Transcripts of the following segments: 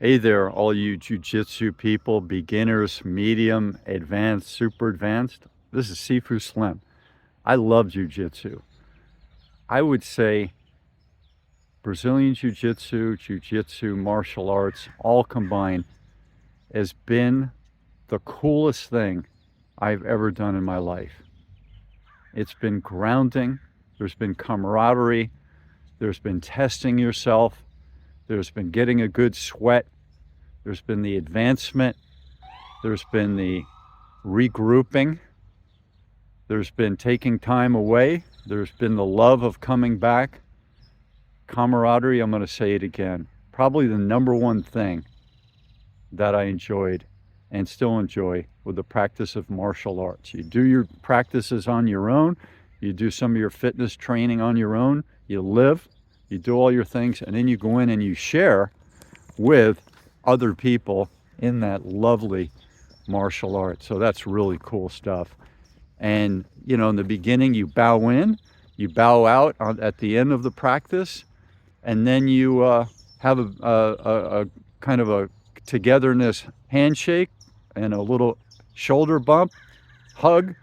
Hey there, all you jiu-jitsu people, beginners, medium, advanced, super advanced. This is Sifu Slim. I love jiu-jitsu. I would say Brazilian jiu-jitsu, martial arts, all combined, has been the coolest thing I've ever done in my life. It's been grounding. There's been camaraderie. There's been testing yourself. There's been getting a good sweat. There's been the advancement. There's been the regrouping. There's been taking time away. There's been the love of coming back. Camaraderie, I'm going to say it again. Probably the number one thing that I enjoyed and still enjoy with the practice of martial arts. You do your practices on your own. You do some of your fitness training on your own. You live, you do all your things, and then you go in and you share with other people in that lovely martial art. So that's really cool stuff. And, you know, in the beginning, you bow in, you bow out at the end of the practice, and then you have a kind of a togetherness handshake and a little shoulder bump, hug,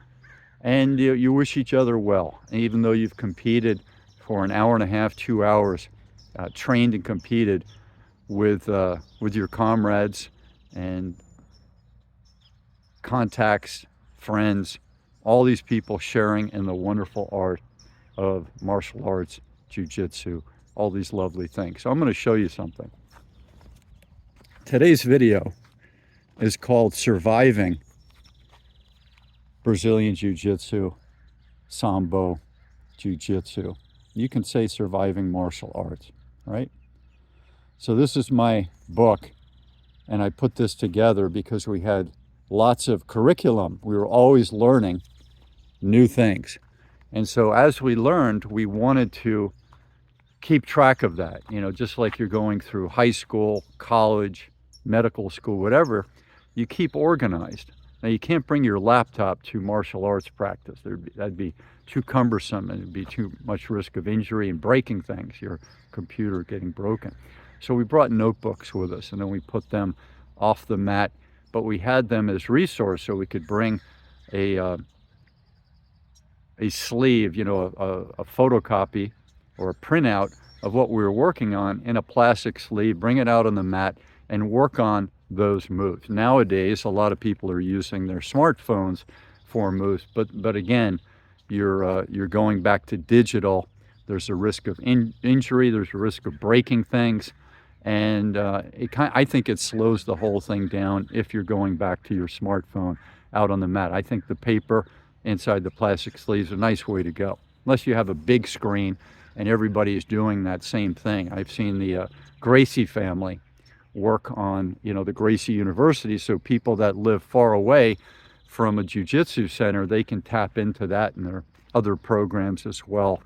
and you wish each other well. And even though you've competed for an hour and a half, 2 hours, trained and competed with your comrades and contacts, friends, all these people sharing in the wonderful art of martial arts, jiu-jitsu, all these lovely things. So I'm going to show you something. Today's video is called Surviving Brazilian Jiu-Jitsu, Sambo Jiu-Jitsu. You can say surviving martial arts, right? So this is my book, and I put this together because we had lots of curriculum. We were always learning new things. And so as we learned, we wanted to keep track of that. You know, just like you're going through high school, college, medical school, whatever, you keep organized. Now, you can't bring your laptop to martial arts practice. That'd be too cumbersome, and it'd be too much risk of injury and breaking things, your computer getting broken. So we brought notebooks with us, and then we put them off the mat, but we had them as resource so we could bring a sleeve, you know, a photocopy or a printout of what we were working on in a plastic sleeve, bring it out on the mat, and work on those moves. Nowadays, a lot of people are using their smartphones for moves, but again, you're going back to digital. There's a risk of injury. There's a risk of breaking things. And I think it slows the whole thing down if you're going back to your smartphone out on the mat. I think the paper inside the plastic sleeves is a nice way to go, unless you have a big screen and everybody is doing that same thing. I've seen the Gracie family work on, you know, the Gracie University, so people that live far away from a jiu-jitsu center, they can tap into that, and there are other programs as well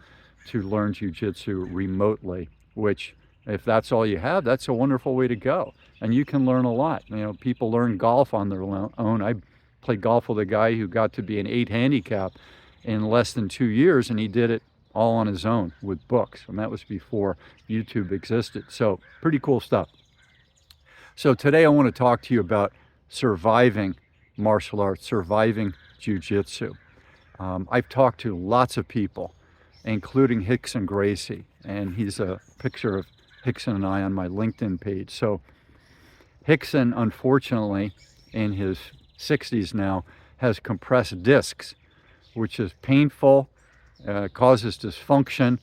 to learn jiu-jitsu remotely, which, if that's all you have, that's a wonderful way to go. And you can learn a lot. You know, people learn golf on their own. I played golf with a guy who got to be an 8 handicap in less than 2 years, and he did it all on his own with books. And that was before YouTube existed. So pretty cool stuff. So today I want to talk to you about surviving martial arts, surviving jiu-jitsu. I've talked to lots of people, including Rickson Gracie, and he's a picture of Rickson and I on my LinkedIn page. So Rickson, unfortunately, in his 60s now, has compressed discs, which is painful, causes dysfunction,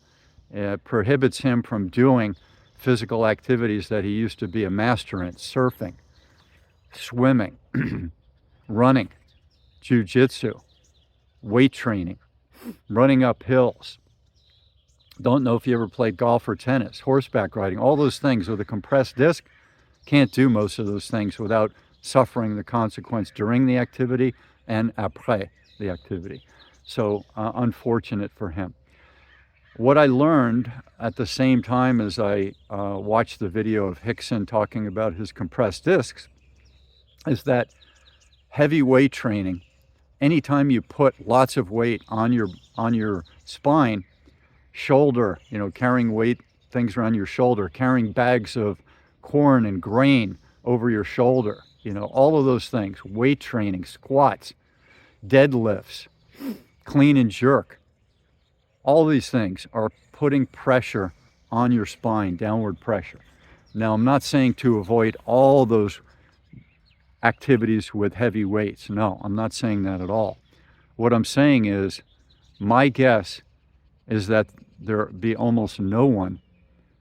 prohibits him from doing physical activities that he used to be a master in: surfing, swimming, running, jiu-jitsu, weight training, running up hills. Don't know if you ever played golf or tennis, horseback riding, all those things with a compressed disc. Can't do most of those things without suffering the consequence during the activity and après the activity. So unfortunate for him. What I learned at the same time as I watched the video of Rickson talking about his compressed discs is that heavy weight training, anytime you put lots of weight on your spine, shoulder, you know, carrying weight, things around your shoulder, carrying bags of corn and grain over your shoulder, you know, all of those things, weight training, squats, deadlifts, clean and jerk. All these things are putting pressure on your spine, downward pressure. Now, I'm not saying to avoid all those activities with heavy weights. No, I'm not saying that at all. What I'm saying is, my guess is that there be almost no one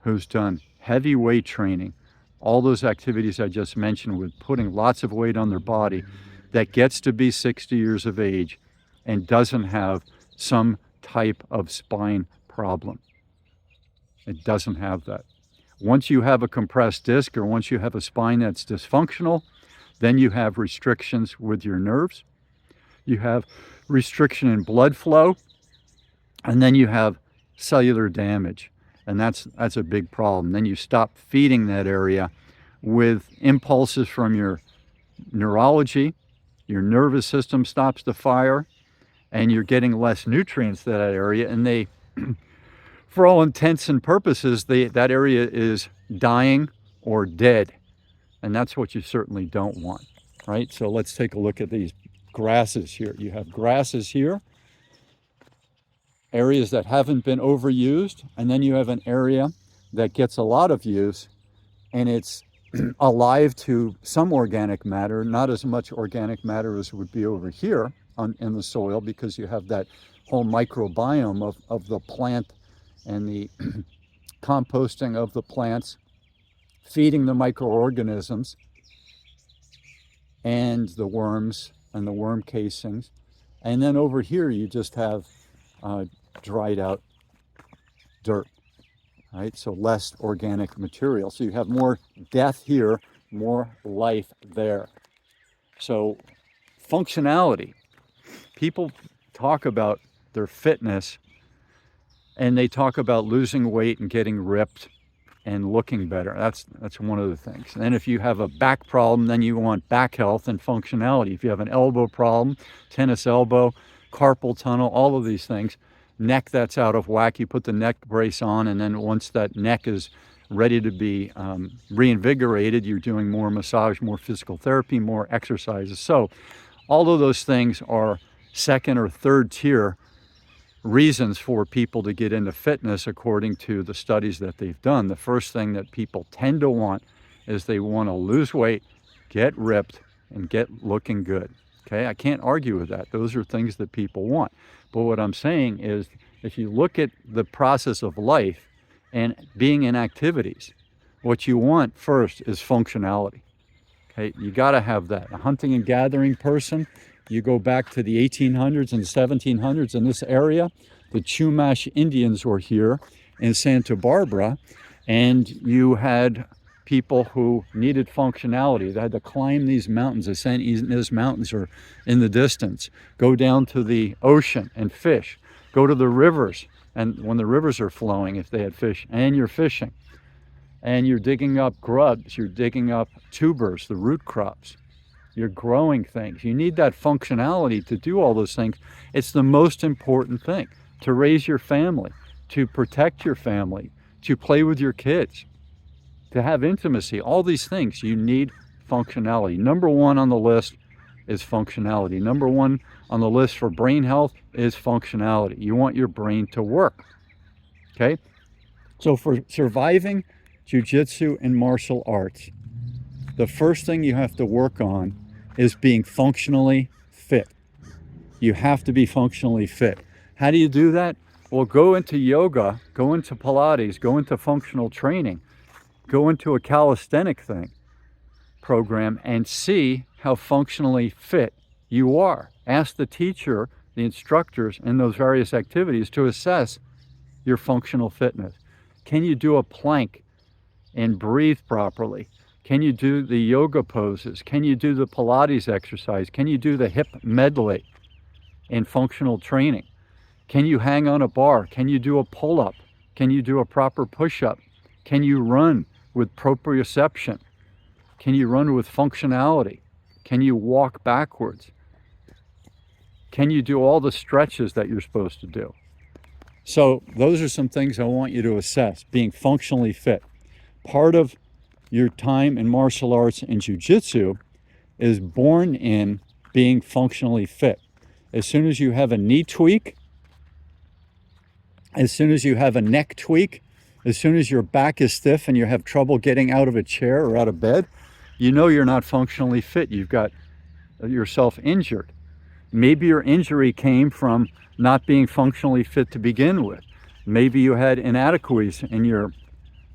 who's done heavy weight training, all those activities I just mentioned with putting lots of weight on their body, that gets to be 60 years of age and doesn't have some type of spine problem. It doesn't have that. Once you have a compressed disc, or once you have a spine that's dysfunctional, then you have restrictions with your nerves. You have restriction in blood flow, and then you have cellular damage. And that's a big problem. Then you stop feeding that area with impulses from your neurology. Your nervous system stops to fire, and you're getting less nutrients to that area. And they, for all intents and purposes, that area is dying or dead. And that's what you certainly don't want, right? So let's take a look at these grasses here. You have grasses here, areas that haven't been overused, and then you have an area that gets a lot of use, and it's alive to some organic matter, not as much organic matter as would be over here in the soil, because you have that whole microbiome of the plant and the composting of the plants, feeding the microorganisms and the worms and the worm casings. And then over here you just have dried out dirt, right? So less organic material. So you have more death here, more life there. So functionality. People talk about their fitness, and they talk about losing weight and getting ripped and looking better. That's one of the things. And then if you have a back problem, then you want back health and functionality. If you have an elbow problem, tennis elbow, carpal tunnel, all of these things, neck that's out of whack, you put the neck brace on, and then once that neck is ready to be reinvigorated, you're doing more massage, more physical therapy, more exercises. So all of those things are second or third tier reasons for people to get into fitness according to the studies that they've done. The first thing that people tend to want is they want to lose weight, get ripped, and get looking good. Okay, I can't argue with that. Those are things that people want. But what I'm saying is, if you look at the process of life and being in activities, what you want first is functionality. Okay, you got to have that. A hunting and gathering person, you go back to the 1800s and 1700s in this area, the Chumash Indians were here in Santa Barbara, and you had people who needed functionality. They had to climb these mountains, ascend these mountains or in the distance, go down to the ocean and fish, go to the rivers, and when the rivers are flowing, if they had fish, and you're fishing, and you're digging up grubs, you're digging up tubers, the root crops, you're growing things. You need that functionality to do all those things. It's the most important thing, to raise your family, to protect your family, to play with your kids, to have intimacy. All these things, you need functionality. Number one on the list is functionality. Number one on the list for brain health is functionality. You want your brain to work, okay? So for surviving jiu-jitsu and martial arts, the first thing you have to work on is being functionally fit. You have to be functionally fit. How do you do that? Well, go into yoga, go into Pilates, go into functional training, go into a calisthenic program, and see how functionally fit you are. Ask the teacher, the instructors in those various activities to assess your functional fitness. Can you do a plank and breathe properly? Can you do the yoga poses? Can you do the Pilates exercise? Can you do the hip medley in functional training? Can you hang on a bar? Can you do a pull-up? Can you do a proper push-up? Can you run with proprioception? Can you run with functionality? Can you walk backwards? Can you do all the stretches that you're supposed to do? So those are some things I want you to assess, being functionally fit. Part of your time in martial arts and jiu-jitsu is born in being functionally fit. As soon as you have a knee tweak, as soon as you have a neck tweak, as soon as your back is stiff and you have trouble getting out of a chair or out of bed, you know you're not functionally fit. You've got yourself injured. Maybe your injury came from not being functionally fit to begin with. Maybe you had inadequacies in your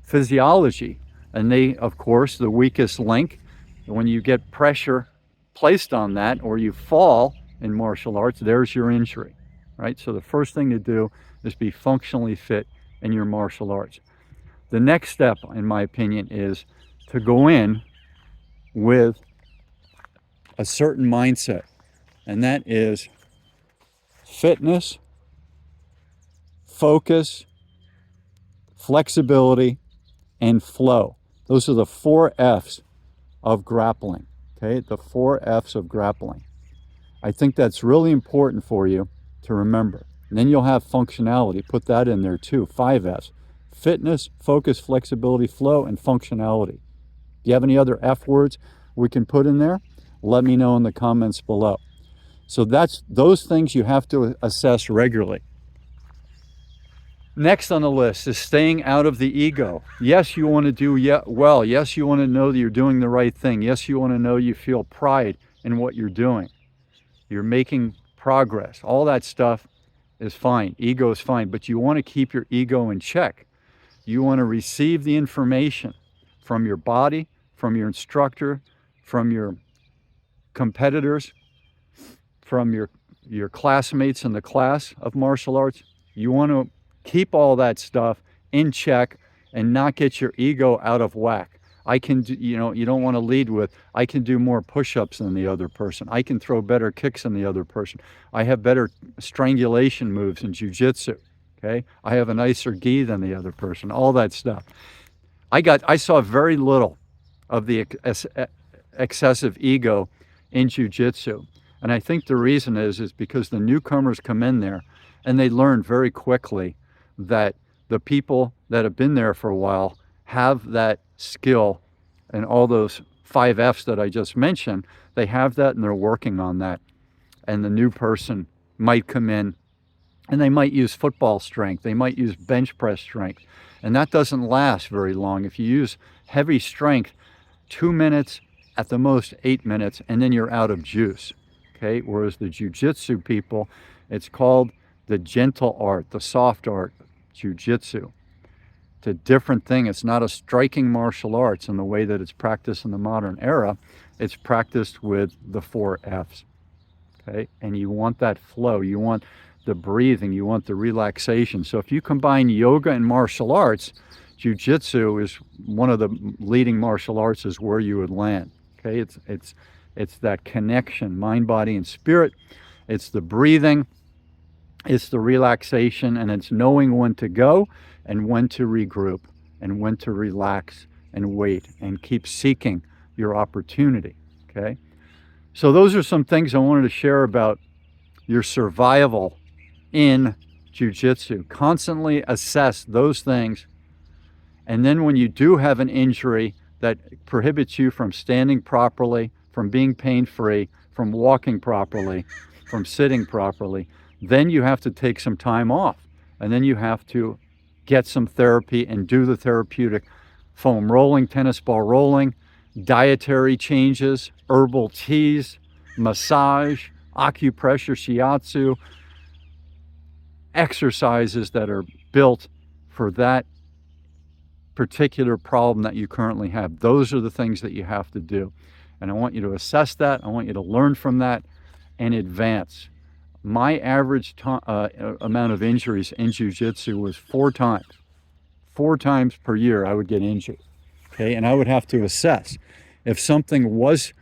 physiology. And they, of course, the weakest link, when you get pressure placed on that or you fall in martial arts, there's your injury, right? So the first thing to do is be functionally fit in your martial arts. The next step, in my opinion, is to go in with a certain mindset, and that is fitness, focus, flexibility, and flow. Those are the 4 F's of grappling, okay? The 4 F's of grappling. I think that's really important for you to remember. And then you'll have functionality. Put that in there too, 5 F's. Fitness, focus, flexibility, flow, and functionality. Do you have any other F words we can put in there? Let me know in the comments below. So that's those things you have to assess regularly. Next on the list is staying out of the ego. Yes, you want to do well. Yes, you want to know that you're doing the right thing. Yes, you want to know you feel pride in what you're doing. You're making progress. All that stuff is fine. Ego is fine, but you want to keep your ego in check. You want to receive the information from your body, from your instructor, from your competitors, from your classmates in the class of martial arts. You want to keep all that stuff in check and not get your ego out of whack. I can do, you don't want to lead with, I can do more push-ups than the other person. I can throw better kicks than the other person. I have better strangulation moves in jiu-jitsu, okay? I have a nicer gi than the other person, all that stuff. I saw very little of the excessive ego in jiu-jitsu. And I think the reason is because the newcomers come in there and they learn very quickly that the people that have been there for a while have that skill and all those 5 F's that I just mentioned. They have that and they're working on that. And the new person might come in and they might use football strength. They might use bench press strength. And that doesn't last very long. If you use heavy strength, 2 minutes, at the most 8 minutes, and then you're out of juice. Okay, whereas the jiu-jitsu people, it's called the gentle art, the soft art, jiu-jitsu. It's a different thing. It's not a striking martial arts in the way that it's practiced in the modern era. It's practiced with the 4 F's. Okay, and you want that flow. You want the breathing. You want the relaxation. So if you combine yoga and martial arts, jiu-jitsu is one of the leading martial arts is where you would land. Okay, it's that connection, mind, body, and spirit. It's the breathing, it's the relaxation, and it's knowing when to go and when to regroup and when to relax and wait and keep seeking your opportunity, okay? So those are some things I wanted to share about your survival in jiu-jitsu. Constantly assess those things, and then when you do have an injury that prohibits you from standing properly, from being pain-free, from walking properly, from sitting properly, then you have to take some time off. And then you have to get some therapy and do the therapeutic foam rolling, tennis ball rolling, dietary changes, herbal teas, massage, acupressure, shiatsu, exercises that are built for that particular problem that you currently have. Those are the things that you have to do. And I want you to assess that. I want you to learn from that and advance. My average amount of injuries in jiu-jitsu was 4 times. 4 times per year I would get injured. Okay, and I would have to assess. If something was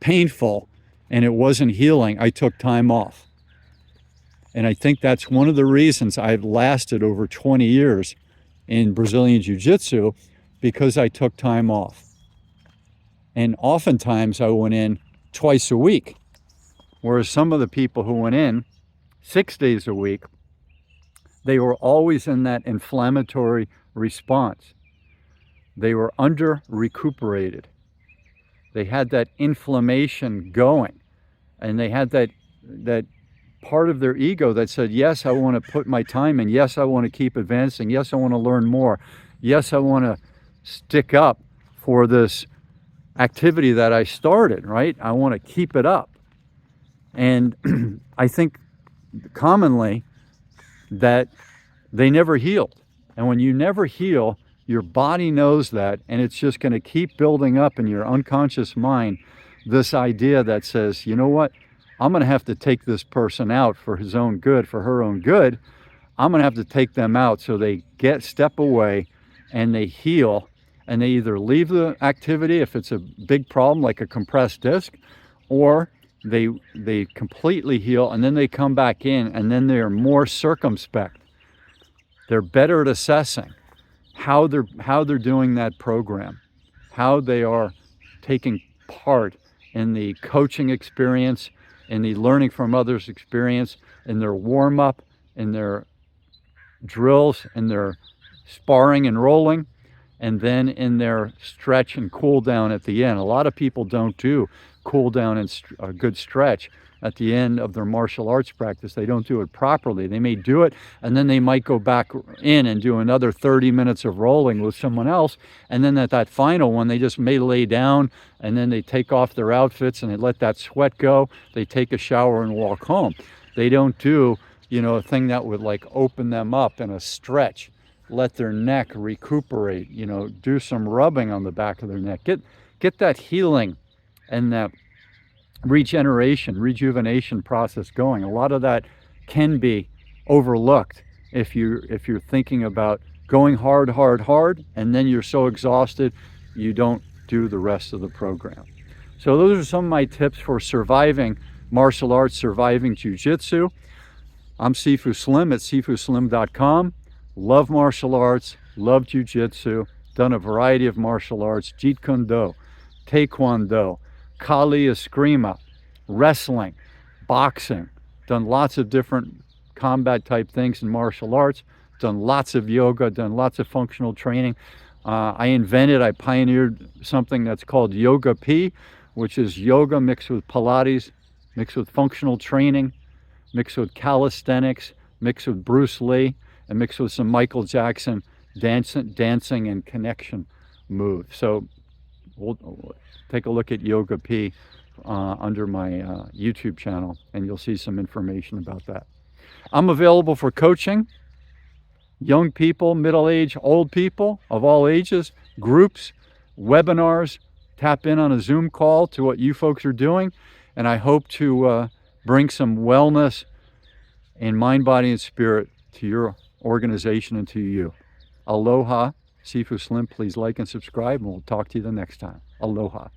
painful and it wasn't healing, I took time off. And I think that's one of the reasons I've lasted over 20 years in Brazilian Jiu-Jitsu, because I took time off. And oftentimes I went in twice a week, whereas some of the people who went in 6 days a week, they were always in that inflammatory response. They were under recuperated. They had that inflammation going, and they had that part of their ego that said, yes, I want to put my time in. Yes, I want to keep advancing. Yes, I want to learn more. Yes, I want to stick up for this activity that I started, right? I want to keep it up. And I think commonly that they never healed. And when you never heal, your body knows that, and it's just going to keep building up in your unconscious mind this idea that says, you know what, I'm going to have to take this person out for his own good, for her own good. I'm going to have to take them out, so they step away and they heal, and they either leave the activity if it's a big problem like a compressed disc, or they completely heal, and then they come back in, and then they're more circumspect. They're better at assessing how they're doing that program, how they are taking part in the coaching experience, in the learning from others experience, in their warm-up, in their drills, in their sparring and rolling, and then in their stretch and cool down at the end. A lot of people don't do cool down and a good stretch at the end of their martial arts practice. They don't do it properly. They may do it, and then they might go back in and do another 30 minutes of rolling with someone else, and then at that final one, they just may lay down, and then they take off their outfits and they let that sweat go. They take a shower and walk home. They don't do, a thing that would like open them up in a stretch, let their neck recuperate, do some rubbing on the back of their neck, get that healing and that rejuvenation process going. A lot of that can be overlooked if you're thinking about going hard, and then you're so exhausted you don't do the rest of the program. So those are some of my tips for surviving martial arts, surviving jiu-jitsu. I'm Sifu Slim at sifuslim.com. Love martial arts, love jiu-jitsu, done a variety of martial arts, Jeet Kune Do, Taekwondo, Kali Eskrima, wrestling, boxing, done lots of different combat type things in martial arts, done lots of yoga, done lots of functional training. I pioneered something that's called Yoga P, which is yoga mixed with Pilates, mixed with functional training, mixed with calisthenics, mixed with Bruce Lee, and mixed with some Michael Jackson dancing and connection moves. So we'll take a look at Yoga P under my YouTube channel, and you'll see some information about that. I'm available for coaching, young people, middle-aged, old people of all ages, groups, webinars. Tap in on a Zoom call to what you folks are doing, and I hope to bring some wellness in mind, body, and spirit to your organization and to you. Aloha, Sifu Slim. Please like and subscribe, and we'll talk to you the next time. Aloha.